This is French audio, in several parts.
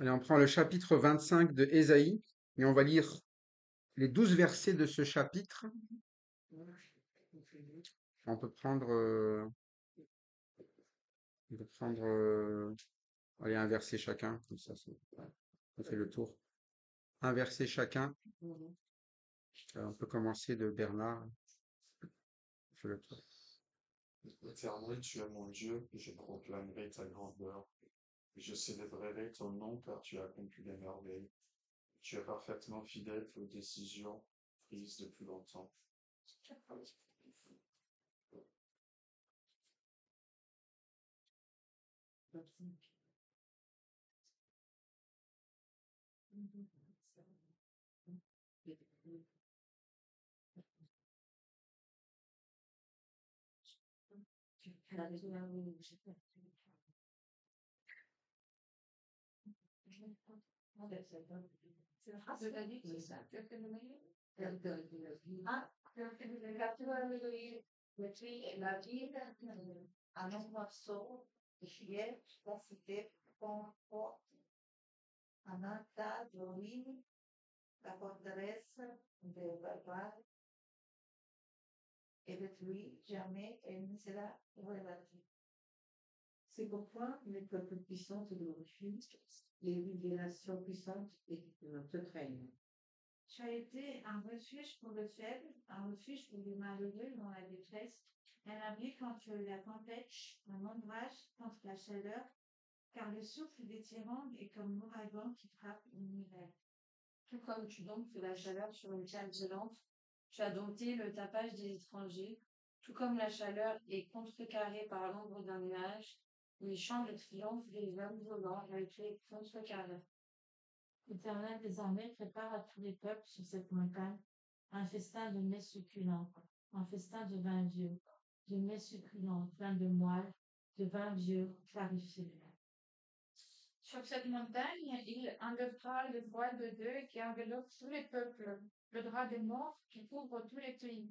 Allez, on prend le chapitre 25 de Ésaïe et on va lire les 12 versets de ce chapitre. On peut prendre, allez, un verset chacun, comme ça, on fait le tour. Un verset chacun. On peut commencer de Bernard. On fait le tour. Éternel, tu es mon Dieu, et je proclamerai ta grandeur. Je célébrerai ton nom car tu as accompli des merveilles. Tu es parfaitement fidèle aux décisions prises depuis longtemps. Tu as été un refuge pour le faible, un refuge pour les malheureux dans la détresse, un abri contre la tempête, un ombrage contre la chaleur, car le souffle des tyrans est comme l'ouragan qui frappe une hiver. Tout comme tu domptes la chaleur sur une table violente, tu as dompté le tapage des étrangers, tout comme la chaleur est contrecarrée par l'ombre d'un nuage, les chants de triomphe des hommes violents ont été contrecarrés. L'Éternel désormais prépare à tous les peuples sur cette montagne un festin de mets succulents, un festin de vin vieux, de mets succulents, plein de moelle, de vin vieux clarifié. Sur cette montagne, il enlèvera le voile de Dieu qui enveloppe tous les peuples, le drap des morts qui couvre tous les pays.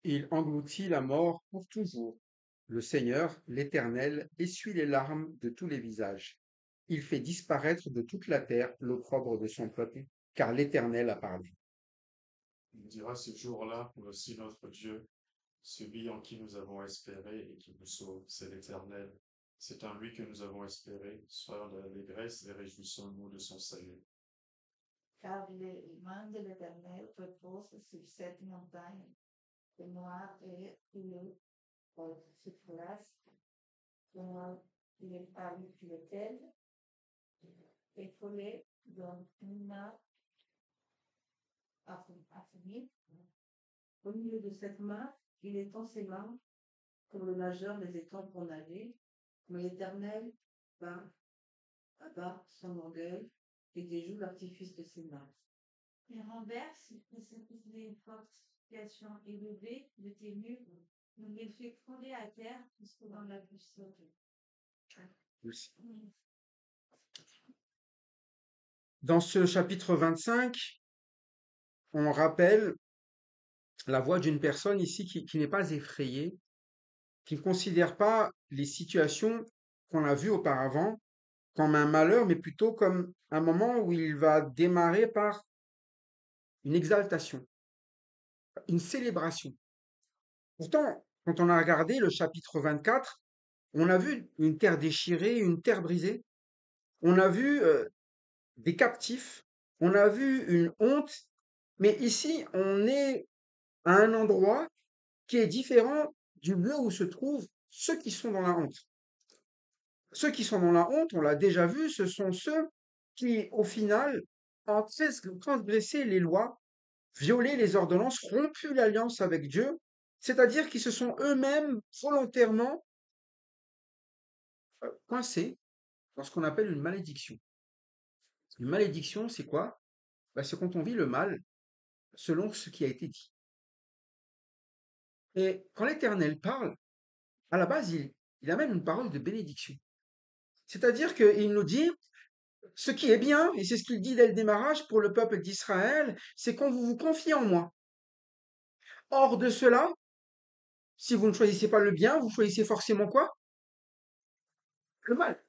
Il engloutit la mort pour toujours. Le Seigneur, l'Éternel, essuie les larmes de tous les visages. Il fait disparaître de toute la terre l'opprobre de son peuple, car l'Éternel a parlé. Il dira ce jour-là, voici notre Dieu, celui en qui nous avons espéré et qui nous sauve, c'est l'Éternel. C'est en lui que nous avons espéré, soyons dans l'allégresse et réjouissons-nous de son salut. Car les mains de l'Éternel reposent sur cette montagne, le noir et le se place, il est parmi lequel, épaulé dans une main affaiblie. Au milieu de cette main, il étend ses mains comme le nageur les étend pour nager, mais l'Éternel abat son orgueil et déjoue l'artifice de ses mains. Il renverse les fortifications élevées de tes murs, donc il fait fonder à terre jusque dans la puissance. Dans ce chapitre 25, on rappelle la voix d'une personne ici qui n'est pas effrayée, qui ne considère pas les situations qu'on a vues auparavant comme un malheur, mais plutôt comme un moment où il va démarrer par une exaltation, une célébration. Pourtant, quand on a regardé le chapitre 24, on a vu une terre déchirée, une terre brisée, on a vu des captifs, on a vu une honte, mais ici, on est à un endroit qui est différent du lieu où se trouvent ceux qui sont dans la honte. Ceux qui sont dans la honte, on l'a déjà vu, ce sont ceux qui, au final, ont transgressé les lois, violé les ordonnances, rompu l'alliance avec Dieu, c'est-à-dire qu'ils se sont eux-mêmes volontairement coincés dans ce qu'on appelle une malédiction. Une malédiction, c'est quoi? C'est quand on vit le mal selon ce qui a été dit. Et quand l'Éternel parle, à la base, il amène une parole de bénédiction. C'est-à-dire qu'il nous dit, ce qui est bien, et c'est ce qu'il dit dès le démarrage pour le peuple d'Israël, c'est quand vous vous confiez en moi. Hors de cela, si vous ne choisissez pas le bien, vous choisissez forcément quoi? Le mal.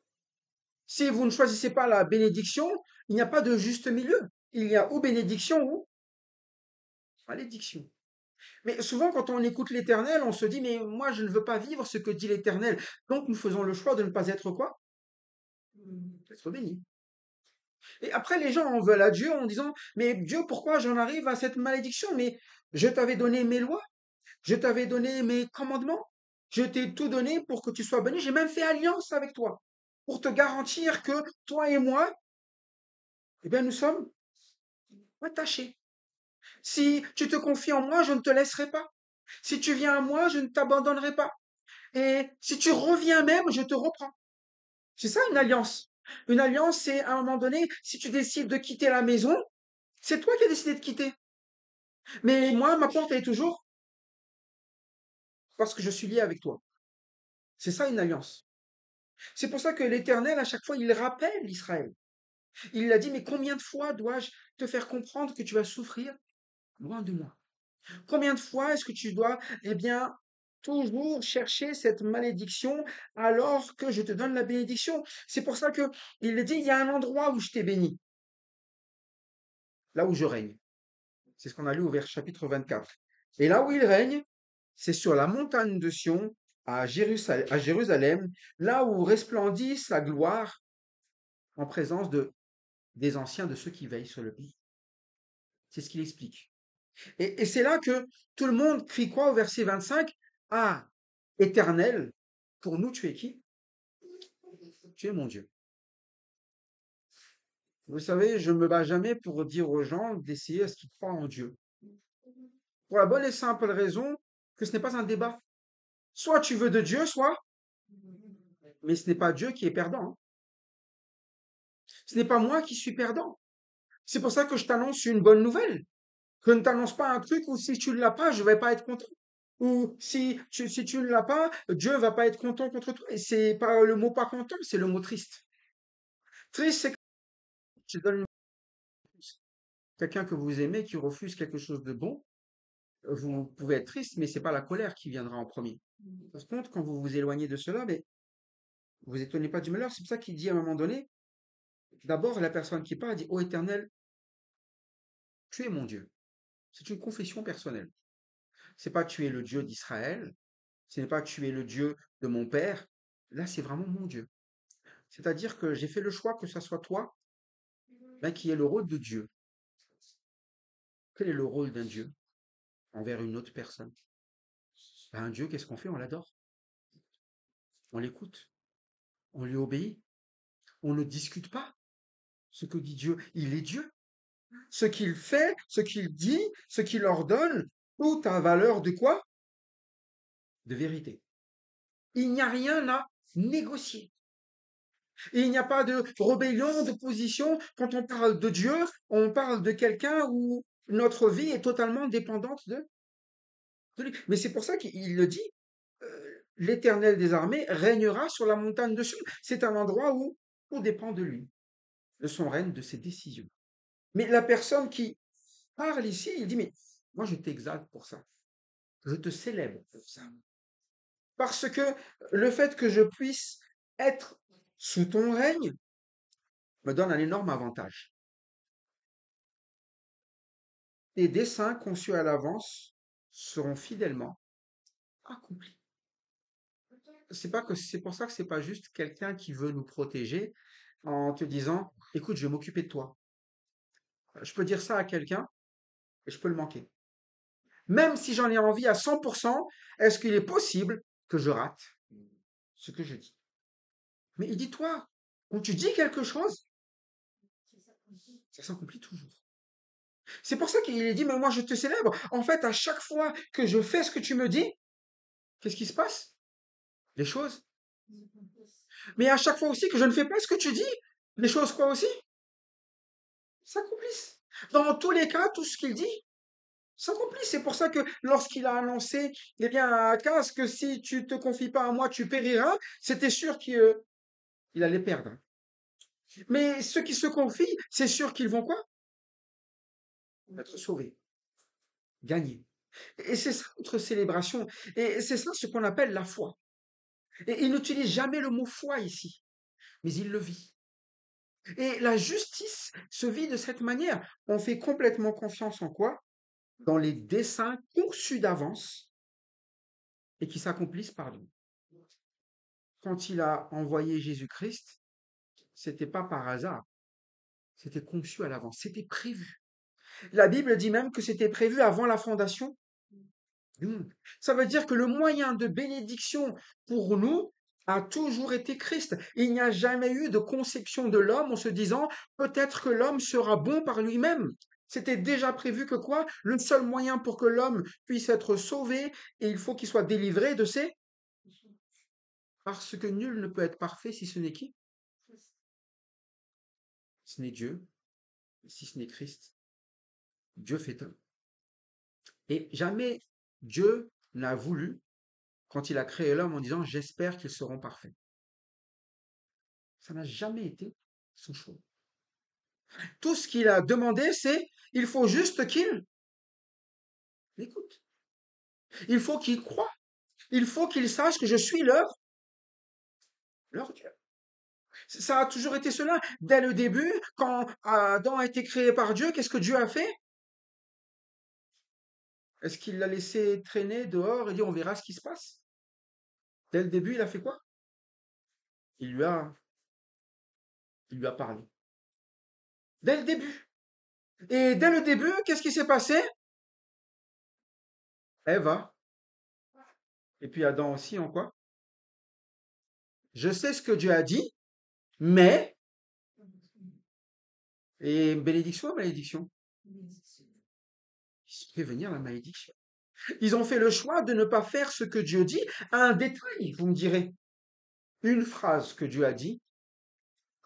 Si vous ne choisissez pas la bénédiction, il n'y a pas de juste milieu. Il y a ou bénédiction ou malédiction. Mais souvent, quand on écoute l'Éternel, on se dit, mais moi, je ne veux pas vivre ce que dit l'Éternel. Donc, nous faisons le choix de ne pas être quoi? Être béni. Et après, les gens en veulent à Dieu en disant, mais Dieu, pourquoi j'en arrive à cette malédiction? Mais je t'avais donné mes lois, je t'avais donné mes commandements, je t'ai tout donné pour que tu sois béni. J'ai même fait alliance avec toi pour te garantir que toi et moi, eh bien, nous sommes attachés. Si tu te confies en moi, je ne te laisserai pas. Si tu viens à moi, je ne t'abandonnerai pas. Et si tu reviens même, je te reprends. C'est ça une alliance. Une alliance, c'est à un moment donné, si tu décides de quitter la maison, c'est toi qui as décidé de quitter. Mais moi, ma porte, elle est toujours parce que je suis lié avec toi. C'est ça une alliance. C'est pour ça que l'Éternel, à chaque fois, il rappelle Israël. Il a dit, mais combien de fois dois-je te faire comprendre que tu vas souffrir loin de moi? Combien de fois est-ce que tu dois, eh bien, toujours chercher cette malédiction alors que je te donne la bénédiction? C'est pour ça que il dit, il y a un endroit où je t'ai béni, là où je règne. C'est ce qu'on a lu au vers chapitre 24. Et là où il règne, c'est sur la montagne de Sion, à Jérusalem, là où resplendit sa gloire en présence des anciens, de ceux qui veillent sur le pays. C'est ce qu'il explique. Et c'est là que tout le monde crie quoi au verset 25? Ah, éternel, pour nous, tu es qui? Tu es mon Dieu. Vous savez, je ne me bats jamais pour dire aux gens d'essayer à ce qu'ils croient en Dieu. Pour la bonne et simple raison que ce n'est pas un débat. Soit tu veux de Dieu, soit, mais ce n'est pas Dieu qui est perdant, hein. Ce n'est pas moi qui suis perdant. C'est pour ça que je t'annonce une bonne nouvelle. Je ne t'annonce pas un truc où si tu ne l'as pas, je vais pas être content. Ou si tu ne l'as pas, Dieu va pas être content contre toi. Et c'est pas le mot pas content, c'est le mot triste. Triste, c'est que je donne une quelqu'un que vous aimez qui refuse quelque chose de bon. Vous pouvez être triste, mais c'est pas la colère qui viendra en premier. Par contre, quand vous vous éloignez de cela, mais vous étonnez pas du malheur. C'est pour ça qu'il dit à un moment donné, d'abord la personne qui parle dit, Ô Éternel, tu es mon Dieu. C'est une confession personnelle. C'est pas tu es le Dieu d'Israël, ce n'est pas tu es le Dieu de mon père. Là, c'est vraiment mon Dieu. C'est-à-dire que j'ai fait le choix que ce soit toi ben, qui ait le rôle de Dieu. Quel est le rôle d'un Dieu envers une autre personne? Ben, un Dieu, qu'est-ce qu'on fait? On l'adore, on l'écoute, on lui obéit, on ne discute pas ce que dit Dieu. Il est Dieu. Ce qu'il fait, ce qu'il dit, ce qu'il ordonne, tout a valeur de quoi? De vérité. Il n'y a rien à négocier. Et il n'y a pas de rébellion, d'opposition. Quand on parle de Dieu, on parle de quelqu'un où notre vie est totalement dépendante de lui. Mais c'est pour ça qu'il le dit, l'Éternel des armées régnera sur la montagne de Sion. C'est un endroit où tout dépend de lui, de son règne, de ses décisions. Mais la personne qui parle ici, il dit, mais moi je t'exalte pour ça. Je te célèbre pour ça. Parce que le fait que je puisse être sous ton règne me donne un énorme avantage. Tes desseins conçus à l'avance seront fidèlement accomplis. C'est pour ça que c'est pas juste quelqu'un qui veut nous protéger en te disant, écoute, je vais m'occuper de toi. Je peux dire ça à quelqu'un et je peux le manquer. Même si j'en ai envie à 100%, est-ce qu'il est possible que je rate ce que je dis? Mais il dit, toi, quand tu dis quelque chose, ça s'accomplit toujours. C'est pour ça qu'il est dit, mais moi je te célèbre. En fait, à chaque fois que je fais ce que tu me dis, qu'est-ce qui se passe? Les choses. Mais à chaque fois aussi que je ne fais pas ce que tu dis, les choses quoi aussi? S'accomplissent. Dans tous les cas, tout ce qu'il dit s'accomplit. C'est pour ça que lorsqu'il a annoncé, eh bien, à Akaz que si tu te confies pas à moi, tu périras, c'était sûr qu'il allait perdre. Mais ceux qui se confient, c'est sûr qu'ils vont quoi? Être sauvés, gagner. Et c'est ça notre célébration. Et c'est ça ce qu'on appelle la foi. Et il n'utilise jamais le mot foi ici, mais il le vit. Et la justice se vit de cette manière. On fait complètement confiance en quoi? Dans les desseins conçus d'avance et qui s'accomplissent par lui. Quand il a envoyé Jésus-Christ, c'était pas par hasard, c'était conçu à l'avance, c'était prévu. La Bible dit même que c'était prévu avant la fondation du monde. Ça veut dire que le moyen de bénédiction pour nous a toujours été Christ. Il n'y a jamais eu de conception de l'homme en se disant peut-être que l'homme sera bon par lui-même. C'était déjà prévu que quoi? Le seul moyen pour que l'homme puisse être sauvé, et il faut qu'il soit délivré de ses... Parce que nul ne peut être parfait si ce n'est qui? Ce n'est Dieu, si ce n'est Christ. Dieu fait homme. Et jamais Dieu n'a voulu, quand il a créé l'homme, en disant j'espère qu'ils seront parfaits. Ça n'a jamais été son choix. Tout ce qu'il a demandé, c'est il faut juste qu'il écoute. Il faut qu'il croie. Il faut qu'il sache que je suis leur Dieu. Ça a toujours été cela. Dès le début, quand Adam a été créé par Dieu, qu'est-ce que Dieu a fait? Est-ce qu'il l'a laissé traîner dehors et dit on verra ce qui se passe? Dès le début, il a fait quoi? Il lui a, il lui a parlé. Dès le début. Et dès le début, qu'est-ce qui s'est passé? Ève, et puis Adam aussi, en quoi? Je sais ce que Dieu a dit, mais, et bénédiction ou malédiction? Il fait venir la malédiction. Ils ont fait le choix de ne pas faire ce que Dieu dit. Un détail, vous me direz. Une phrase que Dieu a dit,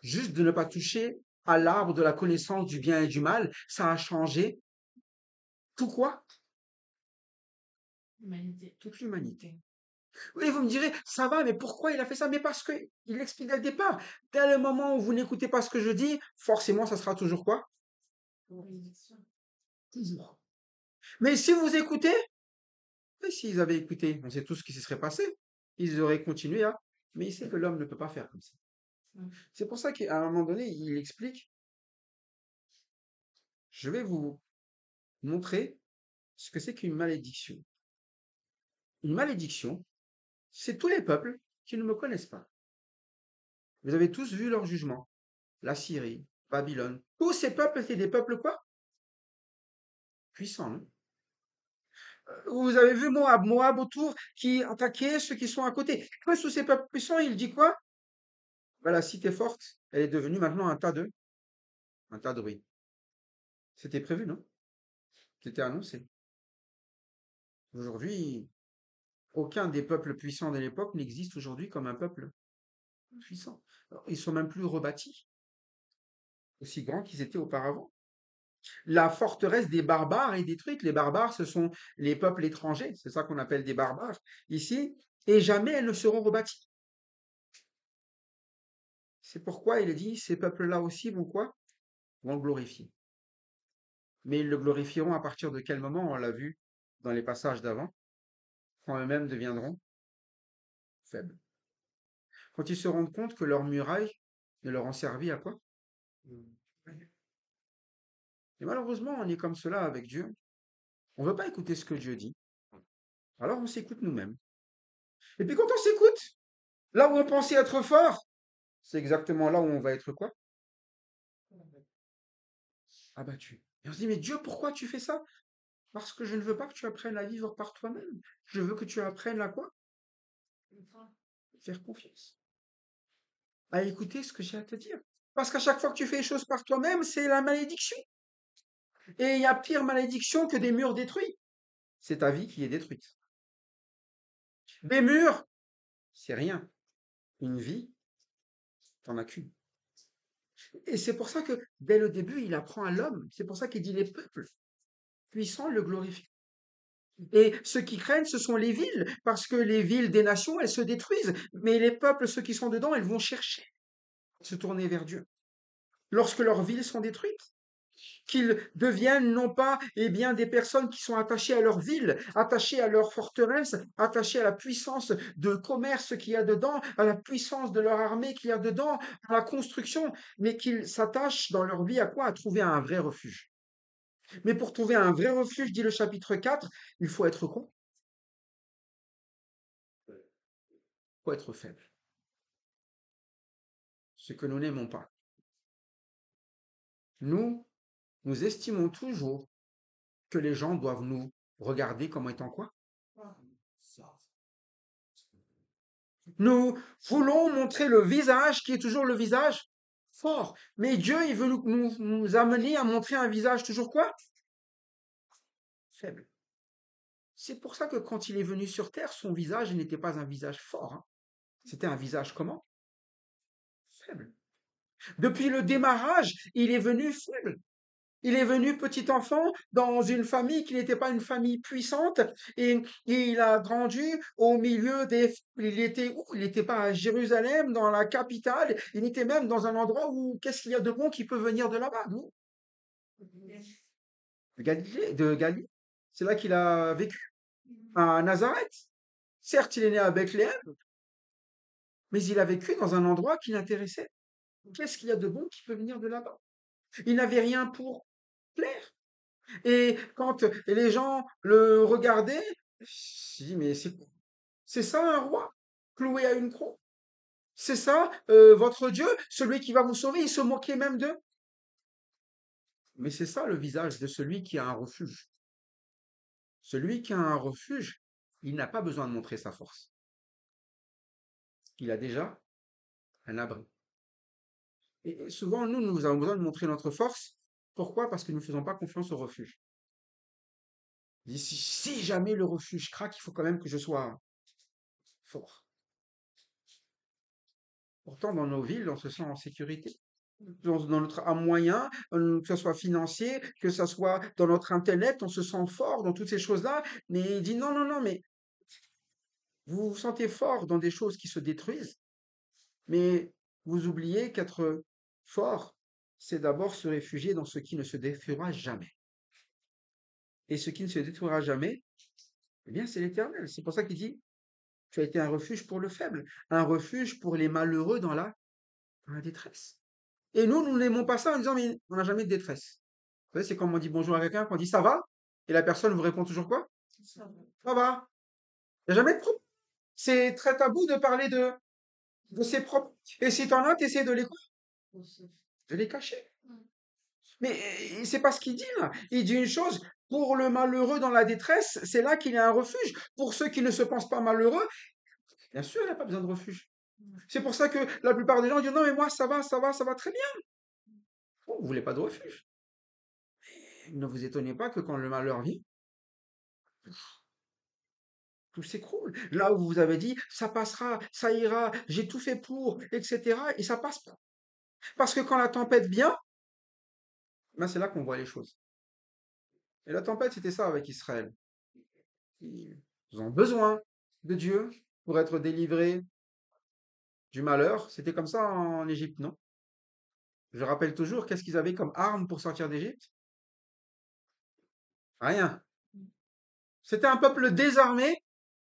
juste de ne pas toucher à l'arbre de la connaissance du bien et du mal, ça a changé tout quoi? Toute l'humanité. Oui, vous me direz, ça va, mais pourquoi il a fait ça? Mais parce que il explique dès le départ. Dès le moment où vous n'écoutez pas ce que je dis, forcément, ça sera toujours quoi? Toujours. Mais si vous écoutez, et s'ils avaient écouté, on sait tout ce qui se serait passé. Ils auraient continué à. Mais il sait que l'homme ne peut pas faire comme ça. C'est pour ça qu'à un moment donné, il explique, je vais vous montrer ce que c'est qu'une malédiction. Une malédiction, c'est tous les peuples qui ne me connaissent pas. Vous avez tous vu leur jugement. La Syrie, Babylone. Tous ces peuples étaient des peuples quoi? Puissants, non? Vous avez vu Moab autour qui attaquait ceux qui sont à côté. Après, sous ces peuples puissants, il dit quoi? Ben, la cité forte, elle est devenue maintenant un tas de ruines. C'était prévu, non? C'était annoncé. Aujourd'hui, aucun des peuples puissants de l'époque n'existe aujourd'hui comme un peuple puissant. Alors, ils sont même plus rebâtis, aussi grands qu'ils étaient auparavant. La forteresse des barbares est détruite. Les barbares, ce sont les peuples étrangers. C'est ça qu'on appelle des barbares ici. Et jamais elles ne seront rebâties. C'est pourquoi il est dit, ces peuples-là aussi vont quoi? Vont le glorifier. Mais ils le glorifieront à partir de quel moment? On l'a vu dans les passages d'avant, quand eux-mêmes deviendront faibles. Quand ils se rendent compte que leurs murailles ne leur ont servi à quoi? Et malheureusement, on est comme cela avec Dieu. On ne veut pas écouter ce que Dieu dit. Alors on s'écoute nous-mêmes. Et puis quand on s'écoute, là où on pensait être fort, c'est exactement là où on va être quoi? Abattu. Et on se dit, mais Dieu, pourquoi tu fais ça? Parce que je ne veux pas que tu apprennes à vivre par toi-même. Je veux que tu apprennes à quoi? Faire confiance. À écouter ce que j'ai à te dire. Parce qu'à chaque fois que tu fais les choses par toi-même, c'est la malédiction. Et il y a pire malédiction que des murs détruits. C'est ta vie qui est détruite. Des murs, c'est rien. Une vie, t'en as qu'une. Et c'est pour ça que dès le début, il apprend à l'homme. C'est pour ça qu'il dit les peuples puissants le glorifient. Et ceux qui craignent, ce sont les villes, parce que les villes des nations, elles se détruisent. Mais les peuples, ceux qui sont dedans, elles vont chercher à se tourner vers Dieu. Lorsque leurs villes sont détruites, qu'ils deviennent non pas des personnes qui sont attachées à leur ville, attachées à leur forteresse, attachées à la puissance de commerce qu'il y a dedans, à la puissance de leur armée qu'il y a dedans, à la construction, mais qu'ils s'attachent dans leur vie à quoi? À trouver un vrai refuge. Mais pour trouver un vrai refuge, dit le chapitre 4, il faut être quoi? Il faut être faible. Ce que nous n'aimons pas. Nous estimons toujours que les gens doivent nous regarder comme étant quoi? Nous voulons montrer le visage qui est toujours le visage fort. Mais Dieu, il veut nous amener à montrer un visage toujours quoi? Faible. C'est pour ça que quand il est venu sur terre, son visage n'était pas un visage fort, hein. C'était un visage comment? Faible. Depuis le démarrage, il est venu faible. Il est venu petit enfant dans une famille qui n'était pas une famille puissante et il a grandi au milieu des... Il était où? Il n'était pas à Jérusalem, dans la capitale. Il était même dans un endroit où qu'est-ce qu'il y a de bon qui peut venir de là-bas? Non? De Galilée. C'est là qu'il a vécu, à Nazareth. Certes, il est né à Bethléem, mais il a vécu dans un endroit qui l'intéressait. Qu'est-ce qu'il y a de bon qui peut venir de là-bas? Il n'avait rien pour plaire. Et quand les gens le regardaient, je dis, mais c'est ça un roi cloué à une croix? C'est ça votre Dieu, celui qui va vous sauver? Il se moquait même d'eux. Mais c'est ça le visage de celui qui a un refuge. Celui qui a un refuge, il n'a pas besoin de montrer sa force. Il a déjà un abri. Et souvent, nous avons besoin de montrer notre force. Pourquoi? Parce que nous ne faisons pas confiance au refuge. Si jamais le refuge craque, il faut quand même que je sois fort. Pourtant, dans nos villes, on se sent en sécurité. Dans notre moyen, que ce soit financier, que ce soit dans notre intellect, on se sent fort dans toutes ces choses-là. Mais il dit non, non, non, mais vous vous sentez fort dans des choses qui se détruisent, mais vous oubliez qu'être fort, c'est d'abord se réfugier dans ce qui ne se détruira jamais. Et ce qui ne se détruira jamais, eh bien, c'est l'Éternel. C'est pour ça qu'il dit, tu as été un refuge pour le faible, un refuge pour les malheureux dans la détresse. Et nous n'aimons pas ça en disant, mais on n'a jamais de détresse. Vous savez, c'est comme on dit bonjour à quelqu'un, qu'on dit ça va, et la personne vous répond toujours quoi? Ça va. Il n'y a jamais de problème. C'est très tabou de parler de ses propres. Et si t'en as, t'essaies de les cacher. Mais c'est pas ce qu'il dit là. Il dit une chose, pour le malheureux dans la détresse, c'est là qu'il y a un refuge. Pour ceux qui ne se pensent pas malheureux, bien sûr, il n'a pas besoin de refuge. C'est pour ça que la plupart des gens disent non, mais moi, ça va, ça va, ça va très bien. Oh, vous voulez pas de refuge. Ne vous étonnez pas que quand le malheur vient, tout s'écroule. Là où vous avez dit, ça passera, ça ira, j'ai tout fait pour, etc. Et ça passe pas. Parce que quand la tempête vient, ben c'est là qu'on voit les choses. Et la tempête, c'était ça avec Israël. Ils ont besoin de Dieu pour être délivrés du malheur. C'était comme ça en Égypte, non? Je rappelle toujours, qu'est-ce qu'ils avaient comme arme pour sortir d'Égypte? Rien. C'était un peuple désarmé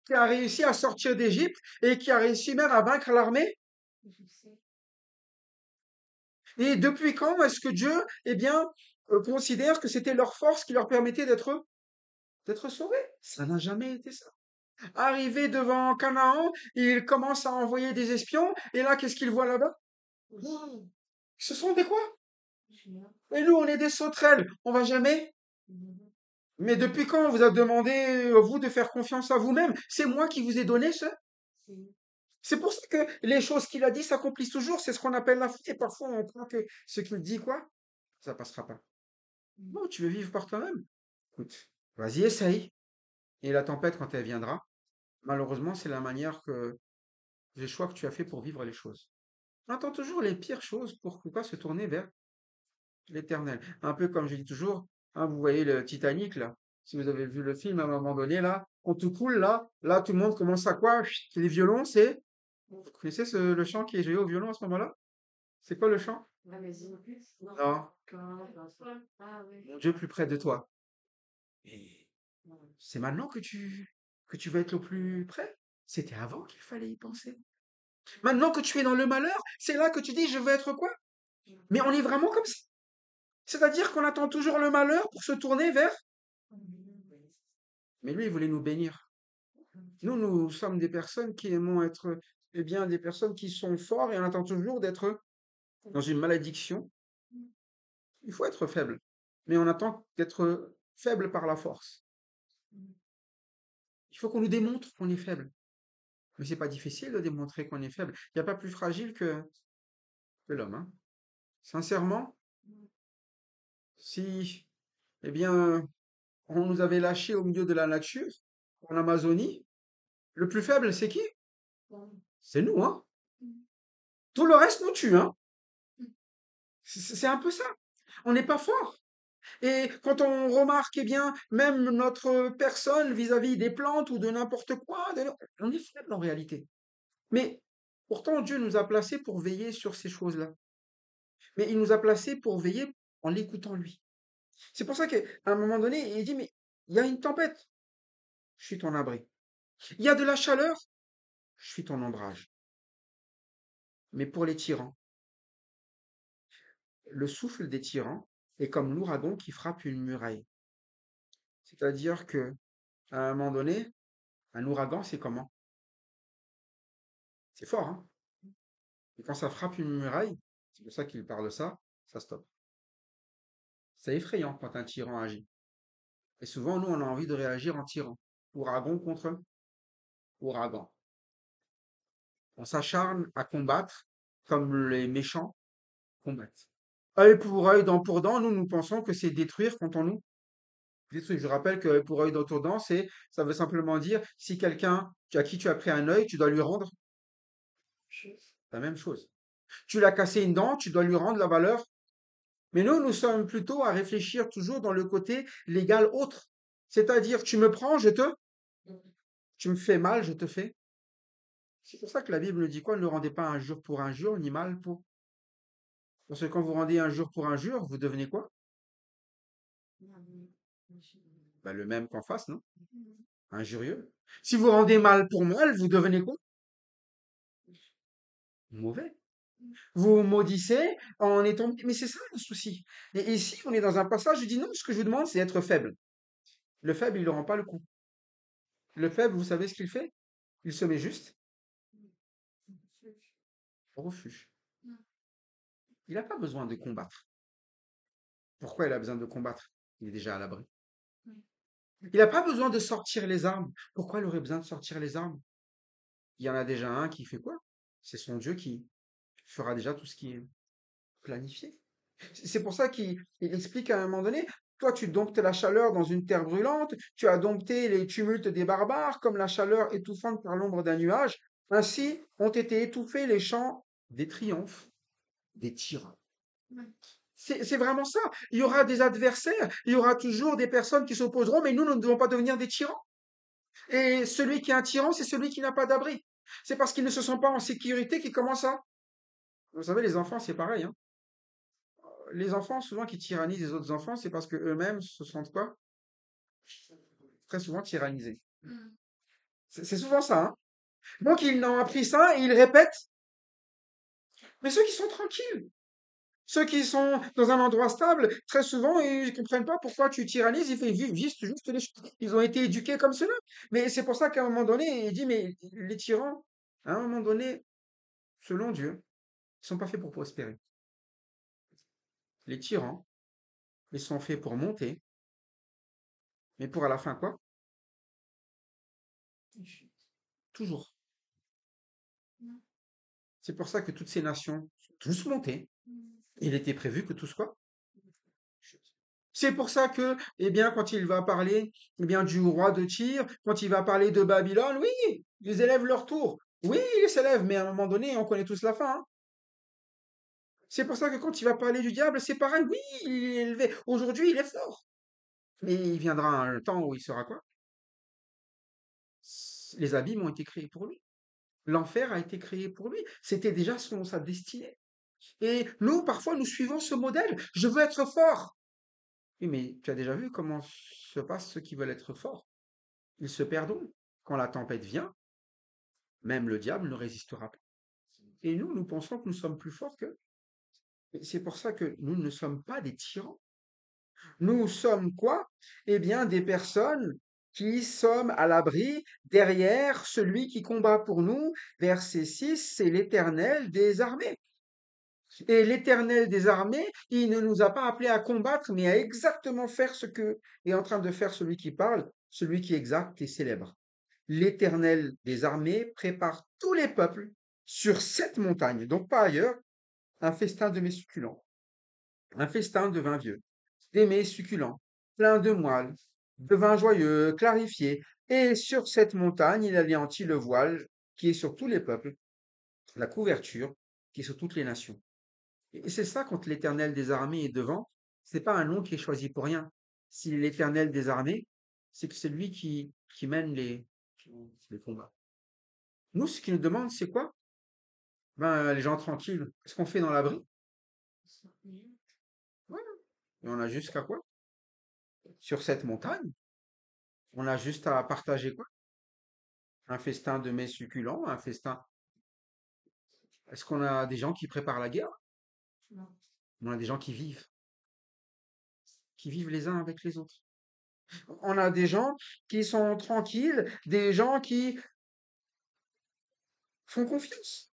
qui a réussi à sortir d'Égypte et qui a réussi même à vaincre l'armée. Et depuis quand est-ce que Dieu, considère que c'était leur force qui leur permettait d'être sauvés? Ça n'a jamais été ça. Arrivé devant Canaan, il commence à envoyer des espions, et là, qu'est-ce qu'il voit là-bas? Ce sont des quoi? Et nous, on est des sauterelles, on va jamais. Mais depuis quand on vous a demandé, vous, de faire confiance à vous-même? C'est moi qui vous ai donné ça. C'est pour ça que les choses qu'il a dit s'accomplissent toujours. C'est ce qu'on appelle la foi. Et parfois, on croit que ce qu'il dit, quoi? Ça passera pas. Non, tu veux vivre par toi-même? Écoute, vas-y, essaye. Et la tempête, quand elle viendra, malheureusement, c'est la manière les choix que tu as fait pour vivre les choses. Attends toujours les pires choses pour pas se tourner vers l'éternel. Un peu comme je dis toujours, hein, vous voyez le Titanic, là. Si vous avez vu le film, à un moment donné, là, on tout coule, là, tout le monde commence à quoi? Chut, les violons, c'est... Vous connaissez le chant qui est joué au violon à ce moment-là? C'est quoi le chant? La maison. Non. Non, Ah oui. mon Dieu plus près de toi. Et c'est maintenant que tu vas être le plus près. C'était avant qu'il fallait y penser. Maintenant que tu es dans le malheur, c'est là que tu dis, je veux être quoi? Mais on est vraiment comme ça. C'est-à-dire qu'on attend toujours le malheur pour se tourner vers. Mais lui, il voulait nous bénir. Nous, nous sommes des personnes qui aimons être, eh bien, des personnes qui sont fortes et on attend toujours d'être dans une malédiction. Il faut être faible. Mais on attend d'être faible par la force. Il faut qu'on nous démontre qu'on est faible. Mais c'est pas difficile de démontrer qu'on est faible. Il n'y a pas plus fragile que l'homme, hein. Sincèrement, si, eh bien, on nous avait lâchés au milieu de la nature, en Amazonie, le plus faible, c'est qui? C'est nous, hein. Tout le reste nous tue, hein. C'est un peu ça. On n'est pas fort. Et quand on remarque, eh bien, même notre personne vis-à-vis des plantes ou de n'importe quoi, on est faible en réalité. Mais pourtant, Dieu nous a placés pour veiller sur ces choses-là. Mais il nous a placés pour veiller en l'écoutant lui. C'est pour ça qu'à un moment donné, il dit, mais il y a une tempête, je suis ton abri. Il y a de la chaleur, je suis ton ombrage. Mais pour les tyrans, le souffle des tyrans est comme l'ouragan qui frappe une muraille. C'est-à-dire que, à un moment donné, un ouragan, c'est comment? C'est fort, hein? Et quand ça frappe une muraille, c'est pour ça qu'il parle de ça stoppe. C'est effrayant quand un tyran agit. Et souvent, nous, on a envie de réagir en tyran. Ouragan contre ouragan. On s'acharne à combattre comme les méchants combattent. Œil pour œil, dent pour dent, nous pensons que c'est détruire quand on nous détruit. Je rappelle que œil pour œil, dent pour dent, ça veut simplement dire si quelqu'un à qui tu as pris un œil, tu dois lui rendre la même chose. Tu l'as cassé une dent, tu dois lui rendre la valeur. Mais nous sommes plutôt à réfléchir toujours dans le côté légal autre. C'est-à-dire, tu me prends, tu me fais mal, je te fais. C'est pour ça que la Bible nous dit quoi? Ne rendez pas injure pour injure, ni mal pour. Parce que quand vous rendez injure pour injure, vous devenez quoi? Ben, le même qu'en face, non? Injurieux. Si vous rendez mal pour mal, vous devenez quoi? Mauvais. Vous maudissez en étant. Mais c'est ça le souci. Et ici, on est dans un passage, je dis non, ce que je vous demande, c'est d'être faible. Le faible, il ne rend pas le coup. Le faible, vous savez ce qu'il fait? Il se met juste au refuge. Il n'a pas besoin de combattre. Pourquoi il a besoin de combattre? Il est déjà à l'abri. Il n'a pas besoin de sortir les armes. Pourquoi il aurait besoin de sortir les armes? Il y en a déjà un qui fait quoi? C'est son Dieu qui fera déjà tout ce qui est planifié. C'est pour ça qu'il explique à un moment donné, toi tu domptes la chaleur dans une terre brûlante, tu as dompté les tumultes des barbares, comme la chaleur étouffante par l'ombre d'un nuage. Ainsi ont été étouffés les chants des triomphes des tyrans. C'est vraiment ça. Il y aura des adversaires, il y aura toujours des personnes qui s'opposeront, mais nous ne devons pas devenir des tyrans. Et celui qui est un tyran, c'est celui qui n'a pas d'abri. C'est parce qu'ils ne se sent pas en sécurité qu'ils commencent à. Vous savez, les enfants, c'est pareil, hein. Les enfants, souvent, qui tyrannisent les autres enfants, c'est parce que eux-mêmes se sentent quoi? Très souvent tyrannisés. C'est souvent ça, hein. Donc, ils n'ont appris ça et ils répètent. Mais ceux qui sont tranquilles, ceux qui sont dans un endroit stable, très souvent, ils ne comprennent pas pourquoi tu tyrannises, ils vivent juste les choses. Ils ont été éduqués comme cela. Mais c'est pour ça qu'à un moment donné, il dit, mais les tyrans, à un moment donné, selon Dieu, ils sont pas faits pour prospérer. Les tyrans, ils sont faits pour monter, mais pour à la fin quoi? Toujours. C'est pour ça que toutes ces nations sont tous montées. Il était prévu que tous quoi? C'est pour ça que, eh bien, quand il va parler, eh bien, du roi de Tyr, quand il va parler de Babylone, oui, ils élèvent leur tour. Oui, ils s'élèvent, mais à un moment donné, on connaît tous la fin, hein. C'est pour ça que quand il va parler du diable, c'est pareil. Oui, il est élevé. Aujourd'hui, il est fort. Mais il viendra un temps où il sera quoi? Les abîmes ont été créés pour lui. L'enfer a été créé pour lui. C'était déjà sa destinée. Et nous, parfois, nous suivons ce modèle. Je veux être fort. Oui, mais tu as déjà vu comment se passent ceux qui veulent être forts? Ils se perdront. Quand la tempête vient, même le diable ne résistera pas. Et nous pensons que nous sommes plus forts qu'eux. Et c'est pour ça que nous ne sommes pas des tyrans. Nous sommes quoi? Eh bien, des personnes qui sommes à l'abri derrière celui qui combat pour nous. Verset 6, c'est l'Éternel des armées. Et l'Éternel des armées, il ne nous a pas appelés à combattre, mais à exactement faire ce que est en train de faire celui qui parle, celui qui est exact et célèbre. L'Éternel des armées prépare tous les peuples sur cette montagne, donc pas ailleurs, un festin de mets succulents, un festin de vin vieux, des mets succulents, plein de moelle, de vin joyeux, clarifié, et sur cette montagne, il anéantit le voile qui est sur tous les peuples, la couverture qui est sur toutes les nations. Et c'est ça quand l'Éternel des armées est devant, c'est pas un nom qui est choisi pour rien. Si l'Éternel des armées, c'est que c'est lui qui mène les combats. Nous, ce qu'il nous demande, c'est quoi? Ben, les gens tranquilles, qu'est-ce qu'on fait dans l'abri? Voilà. Et on a juste qu'à quoi? Sur cette montagne, on a juste à partager quoi? Un festin de mets succulents, un festin. Est-ce qu'on a des gens qui préparent la guerre? On a des gens qui vivent les uns avec les autres. On a des gens qui sont tranquilles, des gens qui font confiance.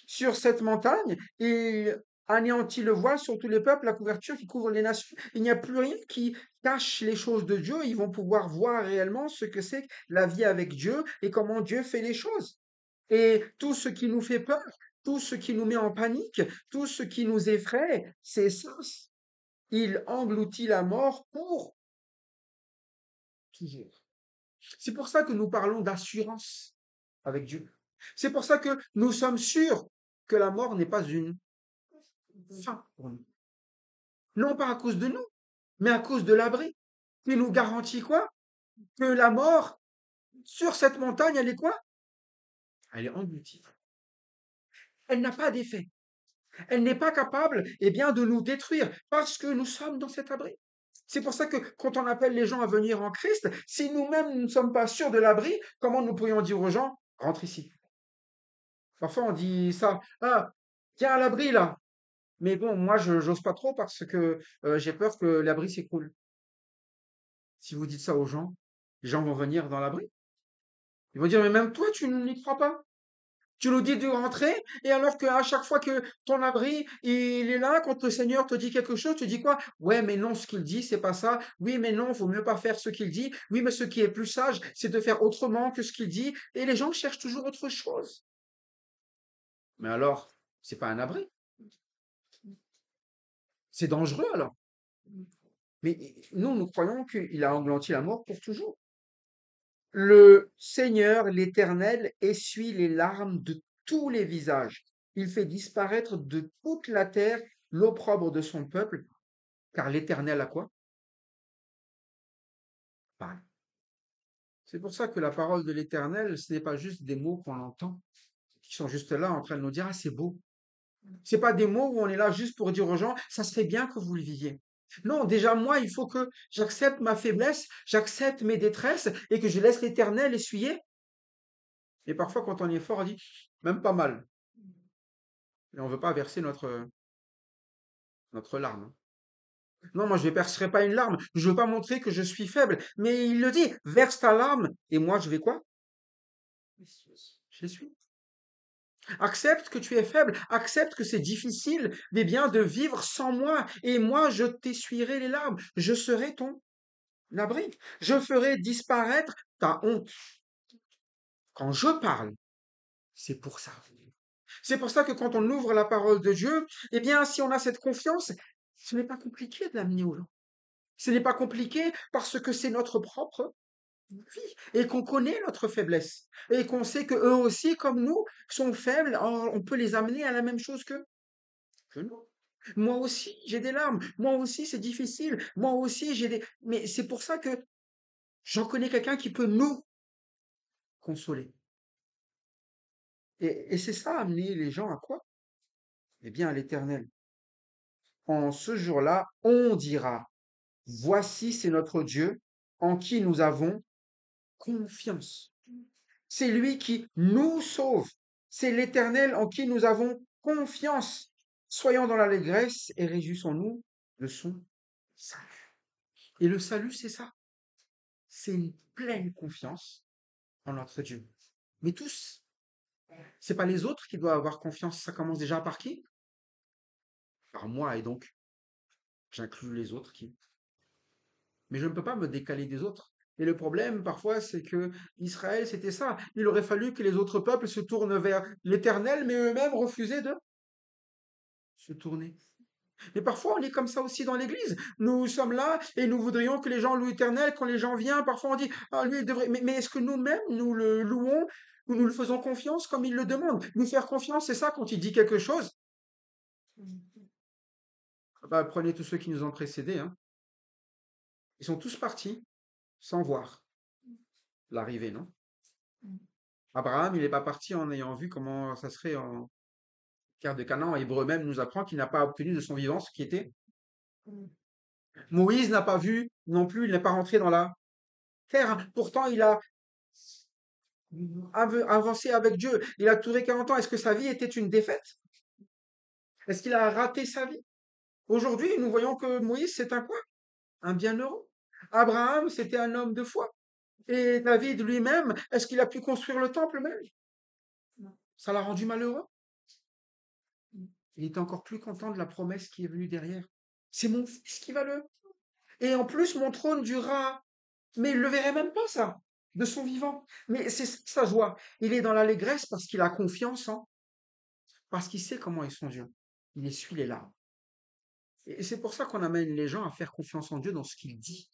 Sur cette montagne, il anéantit le voile sur tous les peuples, la couverture qui couvre les nations. Il n'y a plus rien qui cache les choses de Dieu. Ils vont pouvoir voir réellement ce que c'est que la vie avec Dieu et comment Dieu fait les choses. Et tout ce qui nous fait peur, tout ce qui nous met en panique, tout ce qui nous effraie, c'est ça. Il engloutit la mort pour toujours. C'est pour ça que nous parlons d'assurance avec Dieu. C'est pour ça que nous sommes sûrs que la mort n'est pas une fin pour nous. Non pas à cause de nous, mais à cause de l'abri. Qui nous garantit quoi? Que la mort, sur cette montagne, elle est quoi? Elle est engloutie. Elle n'a pas d'effet. Elle n'est pas capable, eh bien, de nous détruire parce que nous sommes dans cet abri. C'est pour ça que quand on appelle les gens à venir en Christ, si nous-mêmes ne sommes pas sûrs de l'abri, comment nous pourrions dire aux gens, rentre ici? Parfois on dit ça, ah, tiens à l'abri là. Mais bon, moi je j'ose pas trop parce que j'ai peur que l'abri s'écroule. Si vous dites ça aux gens, les gens vont venir dans l'abri. Ils vont dire, mais même toi, tu n'y crois pas. Tu nous dis de rentrer, et alors qu'à chaque fois que ton abri, il est là, quand le Seigneur te dit quelque chose, tu dis quoi? Ouais, mais non, ce qu'il dit, c'est pas ça. Oui, mais non, vaut mieux pas faire ce qu'il dit. Oui, mais ce qui est plus sage, c'est de faire autrement que ce qu'il dit. Et les gens cherchent toujours autre chose. Mais alors, c'est pas un abri. C'est dangereux alors. Mais nous croyons qu'il a englouti la mort pour toujours. Le Seigneur, l'Éternel, essuie les larmes de tous les visages. Il fait disparaître de toute la terre l'opprobre de son peuple, car l'Éternel a quoi? Parle. C'est pour ça que la parole de l'Éternel, ce n'est pas juste des mots qu'on entend, qui sont juste là en train de nous dire, ah, c'est beau. C'est pas des mots où on est là juste pour dire aux gens, ça serait bien que vous le viviez. Non, déjà, moi, il faut que j'accepte ma faiblesse, j'accepte mes détresses et que je laisse l'Éternel essuyer. Et parfois, quand on est fort, on dit, même pas mal. Et on veut pas verser notre larme. Non, moi, je ne verserai pas une larme. Je veux pas montrer que je suis faible. Mais il le dit, verse ta larme. Et moi, je vais quoi? Je suis. Accepte que tu es faible. Accepte que c'est difficile, mais bien de vivre sans moi. Et moi, je t'essuierai les larmes. Je serai ton abri. Je ferai disparaître ta honte. Quand je parle, c'est pour ça. C'est pour ça que quand on ouvre la parole de Dieu, eh bien, si on a cette confiance, ce n'est pas compliqué de l'amener aux gens. Ce n'est pas compliqué parce que c'est notre propre vie et qu'on connaît notre faiblesse et qu'on sait que eux aussi, comme nous, sont faibles. On peut les amener à la même chose que nous. Moi aussi, j'ai des larmes. Moi aussi, c'est difficile. Moi aussi, j'ai des. Mais c'est pour ça que j'en connais quelqu'un qui peut nous consoler. Et c'est ça, amener les gens à quoi? Eh bien, à l'Éternel. En ce jour-là, on dira, voici, c'est notre Dieu en qui nous avons confiance. C'est lui qui nous sauve. C'est l'Éternel en qui nous avons confiance. Soyons dans l'allégresse et réjouissons-nous de son salut. Et le salut, c'est ça. C'est une pleine confiance en notre Dieu. Mais tous, c'est pas les autres qui doivent avoir confiance. Ça commence déjà par qui? Par moi, et donc j'inclus les autres qui. Mais je ne peux pas me décaler des autres. Et le problème, parfois, c'est que Israël, c'était ça. Il aurait fallu que les autres peuples se tournent vers l'Éternel, mais eux-mêmes refusaient de se tourner. Mais parfois, on est comme ça aussi dans l'Église. Nous sommes là et nous voudrions que les gens louent l'Éternel. Quand les gens viennent, parfois on dit, ah, lui, il devrait. Mais est-ce que nous-mêmes, nous le louons ou nous le faisons confiance comme il le demande? Nous faire confiance, c'est ça quand il dit quelque chose. Bah, prenez tous ceux qui nous ont précédés, hein. Ils sont tous partis sans voir l'arrivée, non? Abraham, il n'est pas parti en ayant vu comment ça serait en terre de Canaan. Hébreu même nous apprend qu'il n'a pas obtenu de son vivant ce qui était. Moïse n'a pas vu non plus, il n'est pas rentré dans la terre, hein. Pourtant, il a avancé avec Dieu. Il a tourné 40 ans. Est-ce que sa vie était une défaite? Est-ce qu'il a raté sa vie? Aujourd'hui, nous voyons que Moïse, c'est un quoi? Un bienheureux. Abraham, c'était un homme de foi. Et David lui-même, est-ce qu'il a pu construire le temple même? Ça l'a rendu malheureux. Il était encore plus content de la promesse qui est venue derrière. C'est mon fils qui va le. Et en plus, mon trône durera. Mais il ne le verrait même pas, ça, de son vivant. Mais c'est sa joie. Il est dans l'allégresse parce qu'il a confiance en, parce qu'il sait comment est son Dieu. Il essuie les larmes. Et c'est pour ça qu'on amène les gens à faire confiance en Dieu dans ce qu'il dit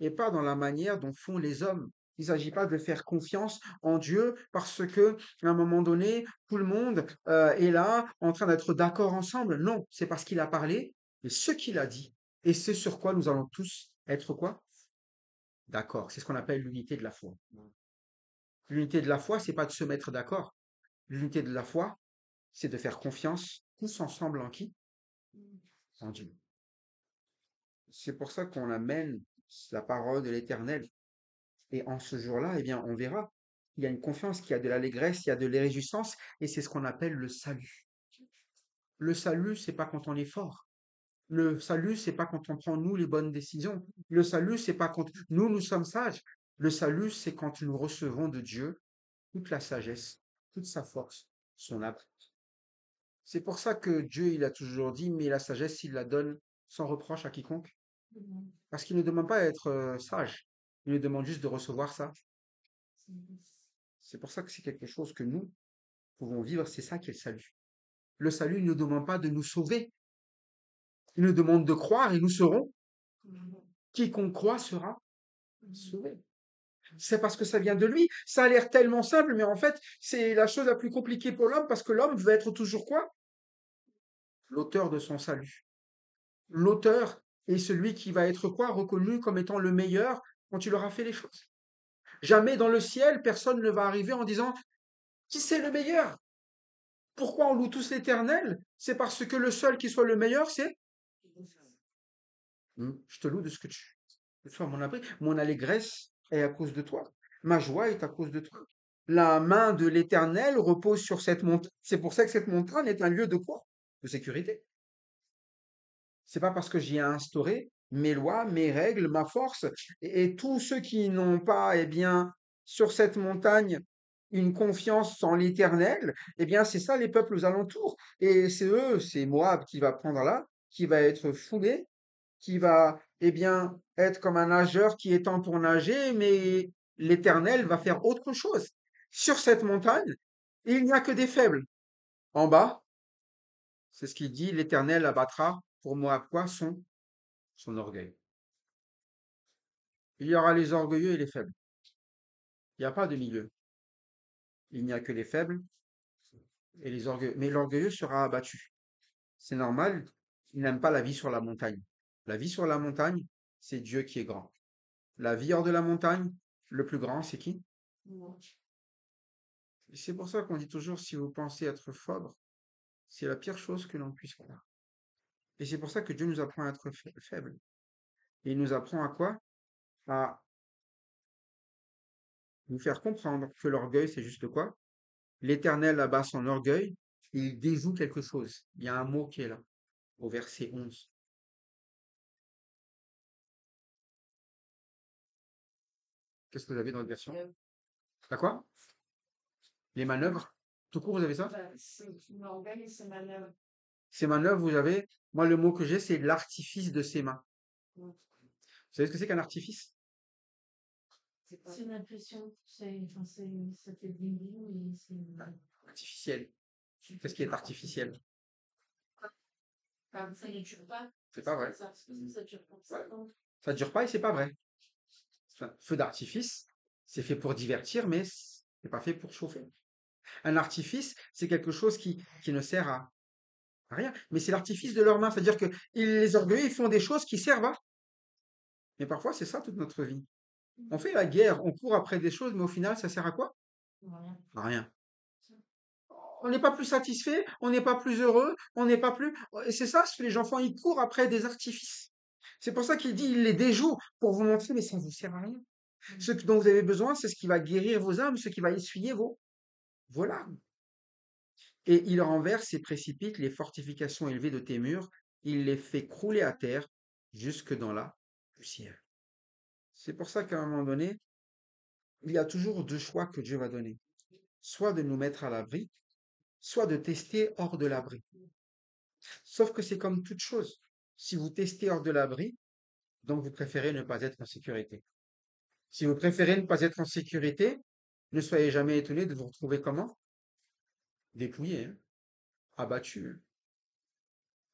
et pas dans la manière dont font les hommes. Il ne s'agit pas de faire confiance en Dieu parce que, à un moment donné, tout le monde est là en train d'être d'accord ensemble. Non, c'est parce qu'il a parlé et ce qu'il a dit. Et c'est sur quoi nous allons tous être quoi? D'accord. C'est ce qu'on appelle l'unité de la foi. L'unité de la foi, c'est pas de se mettre d'accord. L'unité de la foi, c'est de faire confiance tous ensemble en qui? En Dieu. C'est pour ça qu'on amène la parole de l'Éternel. Et en ce jour-là, eh bien, on verra. Il y a une confiance, qu'il y a de l'allégresse, il y a de la réjouissance, et c'est ce qu'on appelle le salut. Le salut, c'est pas quand on est fort. Le salut, c'est pas quand on prend nous les bonnes décisions. Le salut, c'est pas quand nous sommes sages. Le salut, c'est quand nous recevons de Dieu toute la sagesse, toute sa force, son appui. C'est pour ça que Dieu, il a toujours dit, mais la sagesse, il la donne sans reproche à quiconque. Parce qu'il ne demande pas à être sage. Il nous demande juste de recevoir ça. C'est pour ça que c'est quelque chose que nous pouvons vivre. C'est ça qui est le salut. Le salut, il ne demande pas de nous sauver. Il nous demande de croire et nous serons. Quiconque croit sera sauvé. C'est parce que ça vient de lui. Ça a l'air tellement simple, mais en fait, c'est la chose la plus compliquée pour l'homme parce que l'homme veut être toujours quoi? L'auteur de son salut. L'auteur est celui qui va être quoi? Reconnu comme étant le meilleur quand il aura fait les choses. Jamais dans le ciel, personne ne va arriver en disant qui c'est le meilleur? Pourquoi on loue tous l'Éternel? C'est parce que le seul qui soit le meilleur, c'est je te loue de ce que tu sois mon abri. Mon allégresse est à cause de toi. Ma joie est à cause de toi. La main de l'Éternel repose sur cette montagne. C'est pour ça que cette montagne est un lieu de quoi? De sécurité. C'est pas parce que j'y ai instauré mes lois, mes règles, ma force, et tous ceux qui n'ont pas, eh bien, sur cette montagne, une confiance en l'Éternel, eh bien, c'est ça les peuples aux alentours. Et c'est eux, c'est Moab qui va prendre là, qui va être foulé, qui va, eh bien, être comme un nageur qui est temps pour nager, mais l'Éternel va faire autre chose. Sur cette montagne, il n'y a que des faibles. En bas, c'est ce qu'il dit, l'Éternel abattra pour Moab quoi? Son orgueil. Il y aura les orgueilleux et les faibles. Il n'y a pas de milieu. Il n'y a que les faibles et les orgueilleux. Mais l'orgueilleux sera abattu. C'est normal, il n'aime pas la vie sur la montagne. La vie sur la montagne, c'est Dieu qui est grand. La vie hors de la montagne, le plus grand, c'est qui? Et c'est pour ça qu'on dit toujours, si vous pensez être fort, C'est la pire chose que l'on puisse faire. Et c'est pour ça que Dieu nous apprend à être faibles. Et il nous apprend à quoi? À nous faire comprendre que l'orgueil, c'est juste quoi? L'Éternel abat son orgueil, il déjoue quelque chose. Il y a un mot qui est là, au verset 11. Qu'est-ce que vous avez dans votre version? À quoi? Les manœuvres? Tout court, vous avez ça? Ces manœuvres, vous avez, moi le mot que j'ai, c'est l'artifice de ses mains. Vous savez ce que c'est qu'un artifice? C'est une impression, ça fait bling bling et c'est Artificiel. Qu'est-ce qui est artificiel? ça ne dure pas. C'est pas vrai. Ça dure pas 5 ans. Ça dure pas et c'est pas vrai. Un feu d'artifice, c'est fait pour divertir, mais c'est pas fait pour chauffer. Un artifice, c'est quelque chose qui ne sert à rien. Mais c'est l'artifice de leurs mains. C'est-à-dire que les orgueilleux, ils font des choses qui servent à. Mais parfois, c'est ça toute notre vie. On fait la guerre, on court après des choses, mais au final, ça sert à quoi? Voilà. À rien. On n'est pas plus satisfait, on n'est pas plus heureux, on n'est pas plus. Et c'est ça, ce que les gens font, ils courent après des artifices. C'est pour ça qu'il dit, il les déjoue pour vous montrer, mais ça ne vous sert à rien. Ce dont vous avez besoin, c'est ce qui va guérir vos âmes, ce qui va essuyer vos larmes. Et il renverse et précipite les fortifications élevées de tes murs, il les fait crouler à terre jusque dans la poussière. C'est pour ça qu'à un moment donné, il y a toujours deux choix que Dieu va donner. Soit de nous mettre à l'abri, soit de tester hors de l'abri. Sauf que c'est comme toute chose. Si vous testez hors de l'abri, donc vous préférez ne pas être en sécurité. Si vous préférez ne pas être en sécurité, ne soyez jamais étonné de vous retrouver comment? Dépouillé, hein, abattu, hein,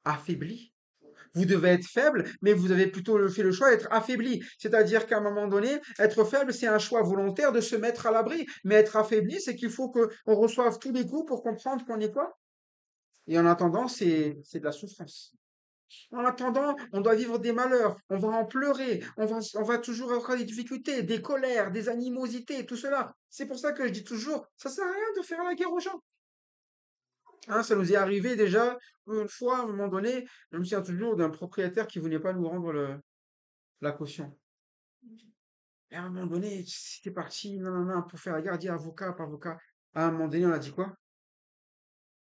affaibli. Vous devez être faible, mais vous avez plutôt fait le choix d'être affaibli. C'est-à-dire qu'à un moment donné, être faible, c'est un choix volontaire de se mettre à l'abri. Mais être affaibli, c'est qu'il faut qu'on reçoive tous les coups pour comprendre qu'on est quoi? Et en attendant, c'est de la souffrance. En attendant, on doit vivre des malheurs, on va en pleurer, on va toujours avoir des difficultés, des colères, des animosités, tout cela. C'est pour ça que je dis toujours, ça sert à rien de faire la guerre aux gens. Hein, ça nous est arrivé déjà une fois, à un moment donné, je me souviens toujours d'un propriétaire qui voulait pas nous rendre la caution. Et à un moment donné, c'était parti, non, non, non, pour faire la guerre, dire avocat, pas avocat. À un moment donné, on a dit quoi?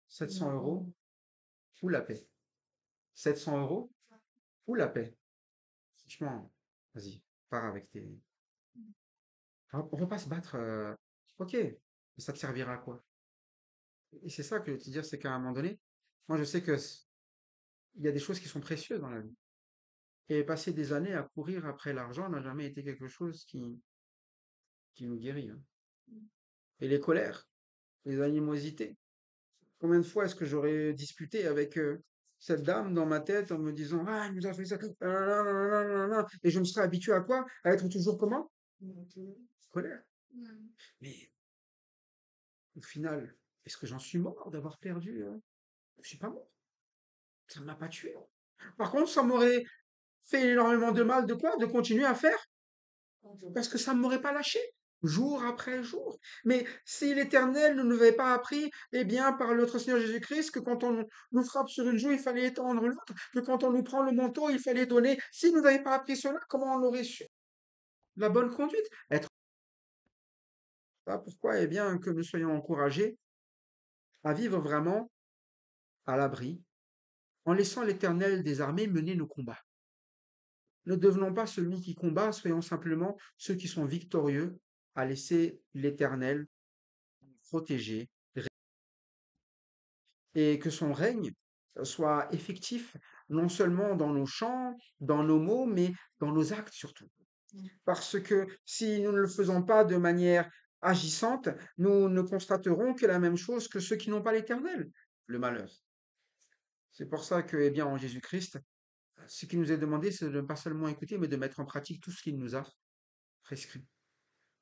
700 euros ou la paix. 700 euros ou la paix. Franchement, vas-y, pars avec tes. On va pas se battre. Ok, mais ça te servira à quoi? Et c'est ça que je veux te dire, c'est qu'à un moment donné, moi je sais que il y a des choses qui sont précieuses dans la vie. Et passer des années à courir après l'argent n'a jamais été quelque chose qui nous guérit, hein. Et les colères, les animosités. Combien de fois est-ce que j'aurais disputé avec cette dame dans ma tête en me disant ah, elle nous a fait ça, nanana, et je me serais habitué à quoi? À être toujours comment? Colère. Mais au final, est-ce que j'en suis mort d'avoir perdu? Je suis pas mort. Ça ne m'a pas tué. Par contre, ça m'aurait fait énormément de mal de quoi? De continuer à faire? Parce que ça ne m'aurait pas lâché, jour après jour. Mais si l'Éternel ne nous avait pas appris, eh bien, par notre Seigneur Jésus-Christ, que quand on nous frappe sur une joue, il fallait étendre l'autre, que quand on nous prend le manteau, il fallait donner. S'il ne nous avait pas appris cela, comment on aurait su la bonne conduite? Être. Voilà pourquoi, eh bien, que nous soyons encouragés à vivre vraiment à l'abri, en laissant l'Éternel des armées mener nos combats. Ne devenons pas celui qui combat, soyons simplement ceux qui sont victorieux à laisser l'Éternel protéger et que son règne soit effectif non seulement dans nos chants, dans nos mots, mais dans nos actes surtout. Parce que si nous ne le faisons pas de manière agissante, nous ne constaterons que la même chose que ceux qui n'ont pas l'Éternel, le malheur. C'est pour ça que, eh bien, en Jésus-Christ, ce qui nous est demandé, c'est de ne pas seulement écouter, mais de mettre en pratique tout ce qu'il nous a prescrit.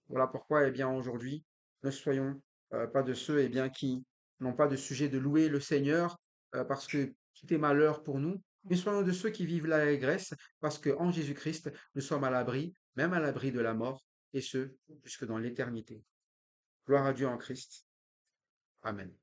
Voilà pourquoi, eh bien, aujourd'hui, ne soyons pas de ceux, eh bien, qui n'ont pas de sujet de louer le Seigneur, parce que tout est malheur pour nous, mais soyons de ceux qui vivent l'allégresse, parce qu'en Jésus-Christ, nous sommes à l'abri, même à l'abri de la mort, et ce, jusque dans l'éternité. Gloire à Dieu en Christ. Amen.